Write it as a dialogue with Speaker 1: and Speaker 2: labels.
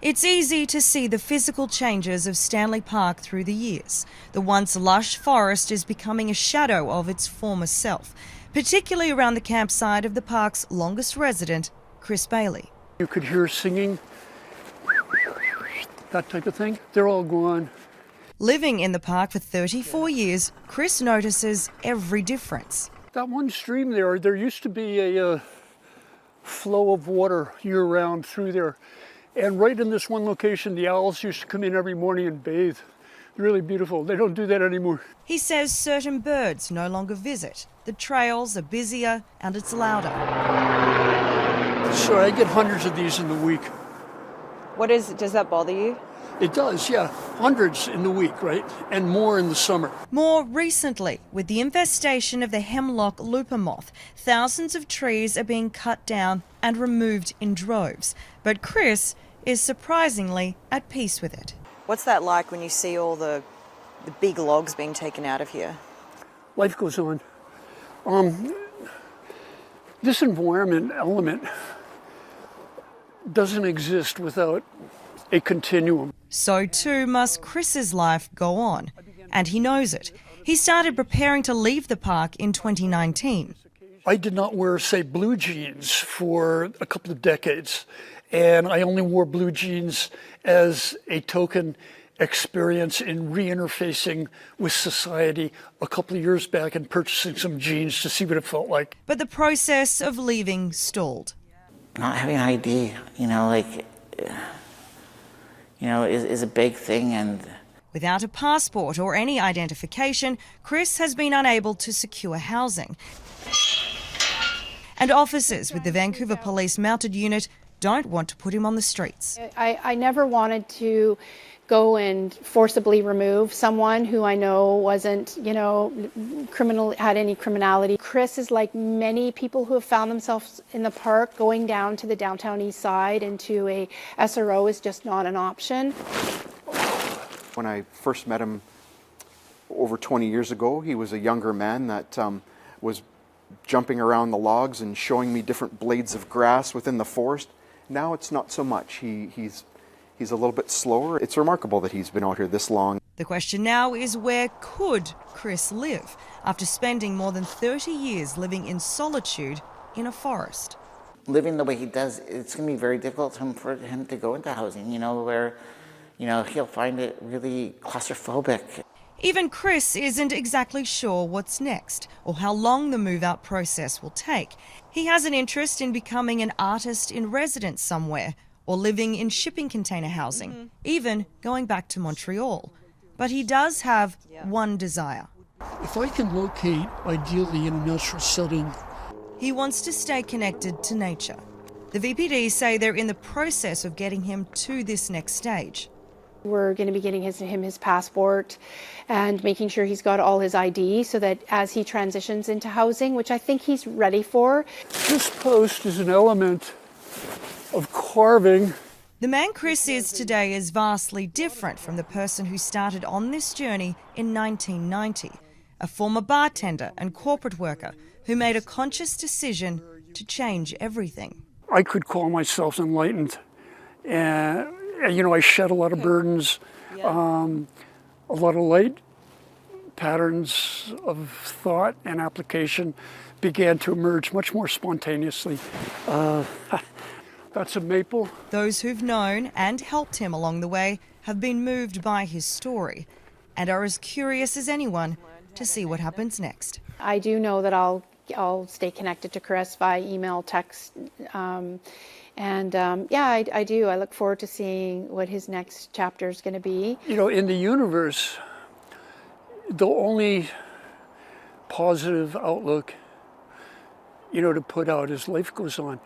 Speaker 1: It's easy to see the physical changes of Stanley Park through the years. The once lush forest is becoming a shadow of its former self, particularly around the campsite of the park's longest resident, Chris Bailey.
Speaker 2: You could hear singing, that type of thing. They're all gone.
Speaker 1: Living in the park for 34 years, Chris notices every difference.
Speaker 2: That one stream there used to be a flow of water year-round through there. And right in this one location, the owls used to come in every morning and bathe. Really beautiful. They don't do that anymore.
Speaker 1: He says certain birds no longer visit. The trails are busier and it's louder.
Speaker 2: So I get hundreds of these in the week.
Speaker 3: Does that bother you?
Speaker 2: It does, yeah. Hundreds in the week, right? And more in the summer.
Speaker 1: More recently, with the infestation of the hemlock looper moth, thousands of trees are being cut down and removed in droves. But Chris is surprisingly at peace with it.
Speaker 3: What's that like when you see all the big logs being taken out of here?
Speaker 2: Life goes on. This environment element doesn't exist without a continuum.
Speaker 1: So too must Chris's life go on, and he knows it. He started preparing to leave the park in 2019.
Speaker 2: I did not wear, say, blue jeans for a couple of decades, and I only wore blue jeans as a token experience in re-interfacing with society a couple of years back and purchasing some jeans to see what it felt like.
Speaker 1: But the process of leaving stalled.
Speaker 4: Not having an ID, is a big thing. And
Speaker 1: without a passport or any identification, Chris has been unable to secure housing. And officers with the Vancouver Police Mounted Unit don't want to put him on the streets.
Speaker 5: I never wanted to go and forcibly remove someone who I know wasn't, had any criminality. Chris is like many people who have found themselves in the park. Going down to the downtown east side into a SRO is just not an option.
Speaker 6: When I first met him over 20 years ago, he was a younger man that was jumping around the logs and showing me different blades of grass within the forest. Now it's not so much. He's a little bit slower. It's remarkable that he's been out here this long.
Speaker 1: The question now is, where could Chris live after spending more than 30 years living in solitude in a forest?
Speaker 4: living the way he does, it's going to be very difficult for him to go into housing, where, he'll find it really claustrophobic.
Speaker 1: Even Chris isn't exactly sure what's next or how long the move-out process will take. He has an interest in becoming an artist in residence somewhere or living in shipping container housing, even going back to Montreal. But he does have one desire.
Speaker 2: If I can locate, ideally in a natural setting.
Speaker 1: He wants to stay connected to nature. The VPD say they're in the process of getting him to this next stage.
Speaker 5: We're going to be getting him his passport and making sure he's got all his ID so that as he transitions into housing, which I think he's ready for.
Speaker 2: This post is an element of carving.
Speaker 1: The man Chris is today is vastly different from the person who started on this journey in 1990, a former bartender and corporate worker who made a conscious decision to change everything.
Speaker 2: I could call myself enlightened. And I shed a lot of burdens, a lot of light patterns of thought and application began to emerge much more spontaneously. That's a maple.
Speaker 1: Those who've known and helped him along the way have been moved by his story and are as curious as anyone to see what happens next.
Speaker 5: I do know that I'll stay connected to Chris via email, text, I do. I look forward to seeing what his next chapter is going to be.
Speaker 2: In the universe, the only positive outlook, to put out is life goes on.